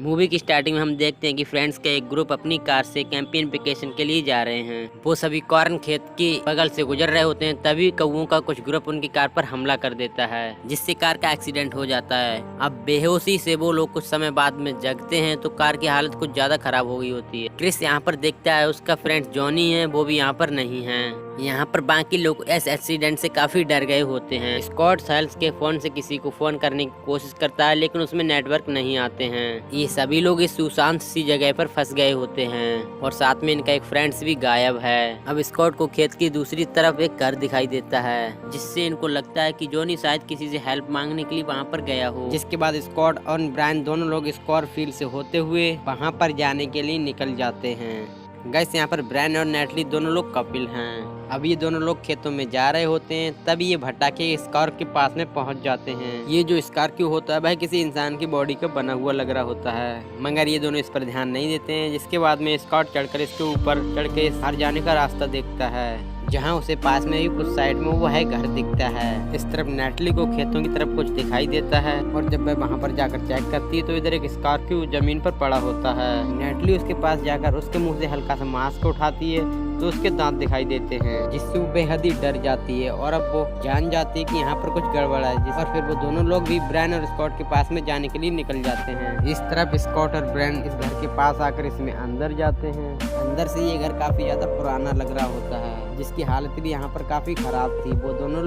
Movie की starting में हम देखते हैं कि फ्रेंड्स का एक ग्रुप अपनी कार से कैंपिंग वेकेशन के लिए जा रहे हैं। वो सभी कॉर्न खेत के बगल से गुजर रहे होते हैं, तभी कौओं का कुछ ग्रुप उनकी कार पर हमला कर देता है, जिससे कार का एक्सीडेंट हो जाता है। अब बेहोशी से वो लोग कुछ समय बाद में जगते हैं तो कार की हालत कुछ ज्यादा खराब हो गई होती है। क्रिस यहाँ पर देखता है उसका फ्रेंड जॉनी है, वो भी यहाँ पर नहीं है। यहाँ पर बाकी लोग इस एक्सीडेंट से काफी डर गए होते हैं। स्कॉट सेल्स के फोन से किसी को फोन करने की कोशिश करता है, लेकिन उसमें नेटवर्क नहीं आते हैं। ये सभी लोग इस सुनसान सी जगह पर फंस गए होते हैं और साथ में इनका एक फ्रेंड्स भी गायब है। अब स्कॉट को खेत की दूसरी तरफ एक घर दिखाई देता है, जिससे इनको लगता है कि जॉनी शायद किसी से हेल्प मांगने के लिए वहाँ पर गया हो। जिसके बाद स्कॉट और ब्रायन दोनों लोग स्कॉर फील्ड से होते हुए वहाँ पर जाने के लिए निकल जाते हैं। गैस यहाँ पर ब्रायन और नेटली दोनों लोग कपिल हैं। अब ये दोनों लोग खेतों में जा रहे होते हैं, तभी ये भट्टा के स्कार के पास में पहुंच जाते हैं। ये जो स्कॉर्पियो होता है वह किसी इंसान की बॉडी का बना हुआ लग रहा होता है, मगर ये दोनों इस पर ध्यान नहीं देते हैं। जिसके बाद में स्कॉट चढ़कर इसके ऊपर चढ़ के बाहर जाने का रास्ता देखता है, जहाँ उसे पास में ही कुछ साइड में वो है घर दिखता है। इस तरफ नेटली को खेतों की तरफ कुछ दिखाई देता है और जब वह वहाँ पर जाकर चेक करती है तो इधर एक स्कॉर्पियो जमीन पर पड़ा होता है। नेटली उसके पास जाकर उसके मुंह से हल्का सा मास्क उठाती है तो उसके दांत दिखाई देते हैं, जिससे वो बेहद ही डर जाती है और अब वो जान जाती है कि यहाँ पर कुछ गड़बड़ है। और फिर वो दोनों लोग भी ब्रायन और स्कॉट के पास में जाने के लिए निकल जाते हैं। इस तरफ स्कॉट और ब्रायन इस घर के पास आकर इसमें अंदर जाते हैं। अंदर से ये घर काफी ज्यादा पुराना लग रहा होता है, जिसकी हालत भी यहाँ पर काफी खराब थी। वो दोनों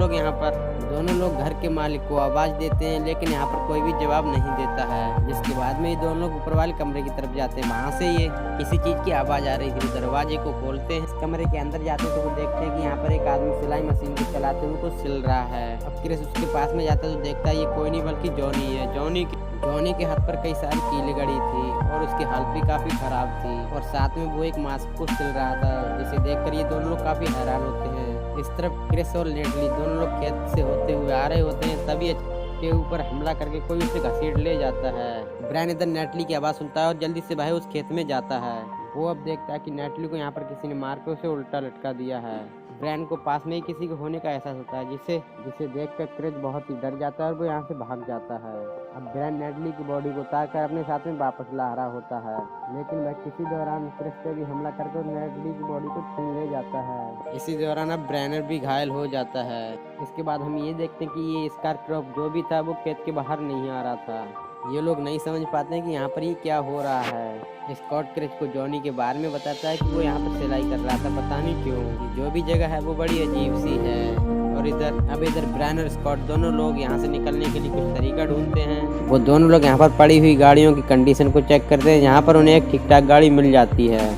लोग घर के मालिक को आवाज देते हैं, लेकिन यहाँ पर कोई भी जवाब नहीं देता है। जिसके बाद में ये दोनों लोग ऊपर वाले कमरे की तरफ जाते हैं। वहाँ से ये किसी चीज की आवाज आ रही थी। दरवाजे को खोलते हैं, कमरे के अंदर जाते हैं तो वो देखते हैं कि यहाँ पर एक आदमी सिलाई मशीन को चलाते हुए कुछ सिल रहा है। अब क्रिस उसके पास में जाता है तो देखता है ये कोई नहीं बल्कि जॉनी है। जॉनी के हाथ पर कई सारी कीलें गड़ी थी और उसकी हालत भी काफी खराब थी और साथ में वो एक मास्क को सिल रहा था, जिसे देखकर ये दोनों लोग काफी हैरान होते हैं। इस तरफ क्रिस और नेटली दोनों लोग खेत से होते हुए आ रहे होते हैं, तभी के ऊपर हमला करके कोई उसे घसीट ले जाता है। ब्रायन इधर नेटली की आवाज सुनता है और जल्दी से वह उस खेत में जाता है। वो अब देखता है कि नेटली को यहाँ पर किसी ने मार के उसे उल्टा लटका दिया है। ब्रायन को पास में ही किसी के होने का एहसास होता है, जिसे देखकर क्रिस बहुत ही डर जाता है और वो यहाँ से भाग जाता है। अब ब्रायन नेटली की बॉडी को उतार कर अपने साथ में वापस ला रहा होता है, लेकिन वह किसी दौरान क्रिस पे भी हमला करके नेटली की बॉडी को छीन ले जाता है। इसी दौरान अब ब्रायन भी घायल हो जाता है। इसके बाद हम ये देखते हैं कि ये स्कॉर्पियो जो भी था वो खेत के बाहर नहीं आ रहा था। ये लोग नहीं समझ पाते हैं कि यहाँ पर ये क्या हो रहा है। स्कॉट क्रिस को जॉनी के बारे में बताता है कि वो यहाँ पर सिलाई कर रहा था, पता नहीं क्यों। जो भी जगह है वो बड़ी अजीब सी है। और इधर ब्रायन और स्कॉट दोनों लोग यहाँ से निकलने के लिए कुछ तरीका ढूंढते हैं। वो दोनों लोग यहाँ पर पड़ी हुई गाड़ियों की कंडीशन को चेक करते हैं। यहाँ पर उन्हें एक ठीक ठाक गाड़ी मिल जाती है,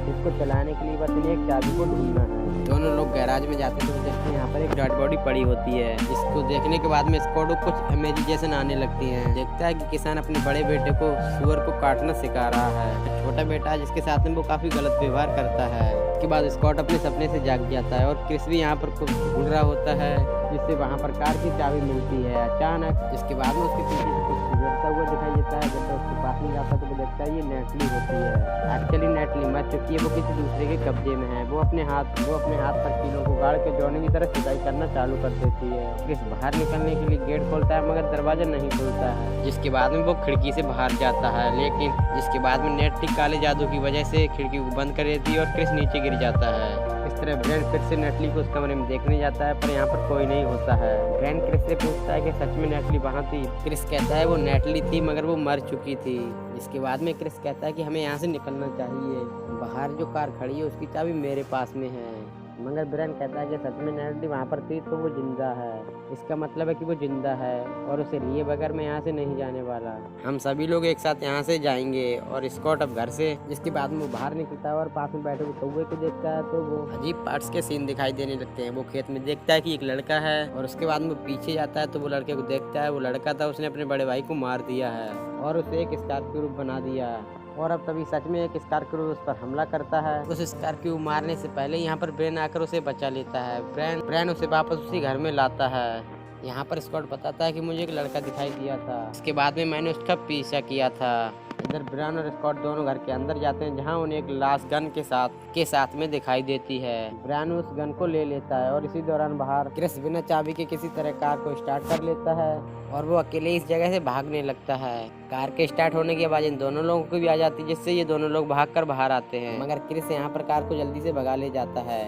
इसको चलाने के लिए बस उन्हें एक चाबी को ढूंढना है। दोनों लोग गैराज में जाते हैं तो देखते हैं यहाँ पर एक डेड बॉडी पड़ी होती है। इसको देखने के बाद में स्कॉट को कुछ इमेजिनेशन आने लगती है। देखता है कि किसान अपने बड़े बेटे को सुअर को काटना सिखा रहा है। छोटा बेटा जिसके साथ में वो काफी गलत व्यवहार करता है। इसके बाद स्कॉट अपने सपने से जाग जाता है और क्रिस भी यहाँ पर कुछ ढूंढ रहा होता है, जिससे वहाँ पर कार की चाबी मिलती है अचानक। जिसके बाद में उसके पीछे से कुछ गुजरता हुआ दिखाई देता है। जब उसके पास में जाता है तो वो देखता है ये नेटली होती है। एक्चुअली नेटली मर चुकी है, वो किसी दूसरे के कब्जे में है। वो अपने हाथ पर कीलों को गाड़ के जॉनी की तरह सिलाई करना चालू कर देती है। क्रिस बाहर निकलने के लिए गेट खोलता है, मगर दरवाजा नहीं खुलता है। जिसके बाद में वो खिड़की से बाहर जाता है, लेकिन जिसके बाद में नेटली काले जादू की वजह से खिड़की को बंद कर देती है और क्रिस नीचे गिर जाता है। इस तरह ब्रायन फिर से नेटली को उस कमरे में देखने जाता है, पर यहाँ पर कोई नहीं होता है। ब्रायन क्रिस से पूछता है कि सच में नेटली वहाँ थी। क्रिस कहता है वो नेटली थी, मगर वो मर चुकी थी। इसके बाद में क्रिस कहता है कि हमें यहाँ से निकलना चाहिए। बाहर जो कार खड़ी है उसकी चाबी मेरे पास में है। मगर ब्रायन कहता है कि सच में नेटली वहाँ पर थी तो वो जिंदा है। इसका मतलब है कि वो जिंदा है और उसे लिए बगैर मैं यहाँ से नहीं जाने वाला। हम सभी लोग एक साथ यहाँ से जाएंगे। और स्कॉट अब घर से जिसके बाद में वो बाहर निकलता है और पास में बैठे हुए कौवे को देखता है तो वो अजीब पार्ट्स के सीन दिखाई देने लगते हैं। वो खेत में देखता है कि एक लड़का है और उसके बाद में वो पीछे जाता है तो वो लड़के को देखता है। वो लड़का था, उसने अपने बड़े भाई को मार दिया है और उसे एक स्कॉर्पियो रूप बना दिया है। और अब तभी सच में एक स्कॉर्पियो उस पर हमला करता है। उस स्कॉर्पियो मारने से पहले यहाँ पर ब्रायन आकर उसे बचा लेता है। ब्रायन उसे वापस उसी घर में लाता है। यहाँ पर स्कॉट बताता है कि मुझे एक लड़का दिखाई दिया था, इसके बाद में मैंने उसका पीछा किया था। इधर ब्रायन और स्कॉट दोनों घर के अंदर जाते हैं, जहाँ उन्हें एक लाश गन के साथ में दिखाई देती है। ब्रायन उस गन को ले लेता है और इसी दौरान बाहर क्रिस बिना चाबी के किसी तरह कार को स्टार्ट कर लेता है और वो अकेले इस जगह से भागने लगता है। कार के स्टार्ट होने की आवाज इन दोनों लोगों को भी आ जाती है, जिससे ये दोनों लोग भागकर बाहर आते हैं, मगर क्रिस यहाँ पर कार को जल्दी से भगा ले जाता है।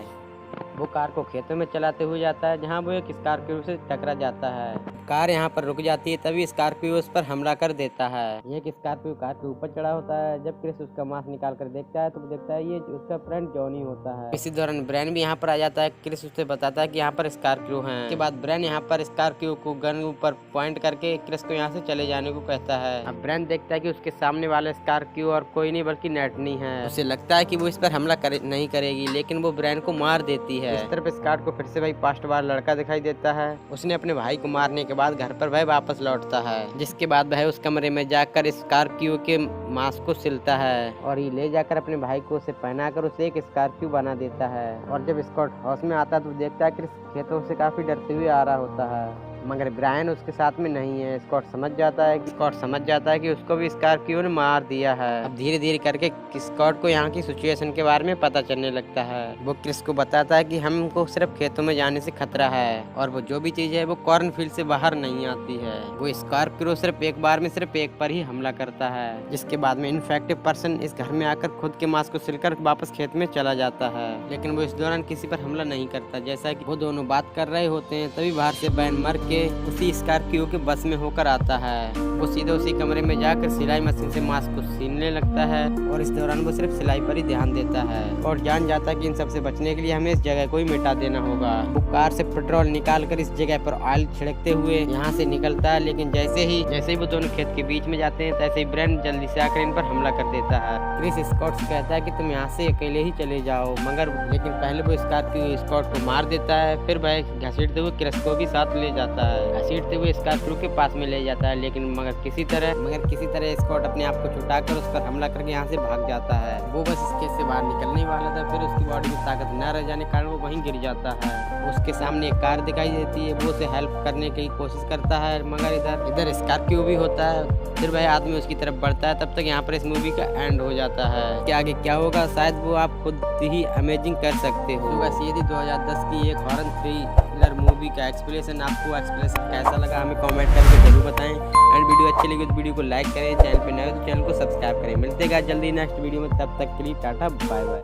वो कार को खेतों में चलाते हुए जाता है, जहाँ वो एक स्कॉर्पियो से टकरा जाता है। कार यहाँ पर रुक जाती है, तभी स्कॉर्पियो उस पर हमला कर देता है। एक स्कॉर्पियो कार के ऊपर चढ़ा होता है। जब क्रिस उसका मांस निकाल कर देखता है तो वो देखता है ये उसका फ्रेंड जॉनी होता है। इसी दौरान ब्रायन भी यहाँ पर आ जाता है। क्रिस उससे बताता है कि यहाँ पर स्कॉर्पियो है। उसके बाद ब्रायन यहाँ पर स्कॉर्पियो को गन ऊपर पॉइंट करके क्रिस को यहाँ से चले जाने को कहता है। अब ब्रायन देखता है कि उसके सामने वाला स्कॉर्पियो और कोई नहीं बल्कि नैटनी है। उसे लगता है कि वो इस पर हमला नहीं करेगी, लेकिन वो ब्रायन को मार देती है। इस तरफ स्कॉट को फिर से वही पास्ट बार लड़का दिखाई देता है। उसने अपने भाई को मारने के बाद घर पर वह वापस लौटता है, जिसके बाद वह उस कमरे में जाकर स्कॉर्पियो के मांस को सिलता है और ये ले जाकर अपने भाई को उसे पहनाकर उसे एक स्कॉर्पियो बना देता है। और जब स्कॉट हाउस में आता है तो देखता है कि खेतों से काफी डरते हुए आ रहा होता है, मगर ब्रायन उसके साथ में नहीं है। स्कॉट समझ जाता है कि उसको भी स्कॉर्पियो ने मार दिया है। अब धीरे धीरे करके स्कॉट को यहाँ की सिचुएशन के बारे में पता चलने लगता है। वो क्रिस को बताता है कि हमको सिर्फ खेतों में जाने से खतरा है और वो जो भी चीज है वो कॉर्नफील्ड से बाहर नहीं आती है। वो स्कॉर्पियो सिर्फ एक बार में सिर्फ एक पर ही हमला करता है, जिसके बाद में इन्फेक्टेड पर्सन इस घर में आकर खुद के मांस को सिलकर वापस खेत में चला जाता है। लेकिन वो इस दौरान किसी पर हमला नहीं करता। जैसा कि वो दोनों बात कर रहे होते हैं, तभी बाहर से बैन मर के उसी स्कॉर्पियो के बस में होकर आता है। वो सीधे उसी कमरे में जाकर सिलाई मशीन से मांस को सीलने लगता है और इस दौरान वो सिर्फ सिलाई पर ही ध्यान देता है और जान जाता है कि इन सब से बचने के लिए हमें इस जगह को ही मिटा देना होगा। वो कार से पेट्रोल निकाल कर इस जगह पर ऑयल छिड़कते हुए यहाँ से निकलता है, लेकिन जैसे ही वो दोनों खेत के बीच में जाते हैं तैसे ही ब्रायन जल्दी से आकर इन पर हमला कर देता है। क्रिस स्कॉट से कहता है कि तुम यहाँ से अकेले ही चले जाओ, लेकिन पहले वो स्कॉर्पियो स्कॉट को मार देता है। फिर वह घसीटते हुए क्रिस को भी साथ ले जाता है, घसीटते हुए स्कॉर्पियो के पास में ले जाता है। लेकिन मगर किसी तरह स्कॉट अपने आप को छुटाकर उस पर हमला करके यहाँ से भाग जाता है। वो बस इसके से बाहर निकलने वाला था, फिर उसकी बॉडी में ताकत न रह जाने के कारण वो वहीं गिर जाता है। उसके सामने एक कार दिखाई देती है, वो उसे हेल्प करने की कोशिश करता है, मगर इधर स्कॉर्पियो भी होता है। फिर वह आदमी उसकी तरफ बढ़ता है। तब तक यहाँ पर इस मूवी का एंड हो जाता है। कि आगे क्या होगा शायद वो आप खुद ही अमेजिंग कर सकते हो। तो वैसे यदि 2010 की एक हॉरर थ्रिलर मूवी का एक्सप्लेनेशन कैसा लगा हमें कमेंट करके जरूर बताएं। एंड वीडियो अच्छी लगी तो वीडियो को लाइक करें, चैनल पे नए हो तो चैनल को सब्सक्राइब करें। मिलते हैं जल्दी नेक्स्ट वीडियो में, तब तक के लिए टाटा बाय बाय।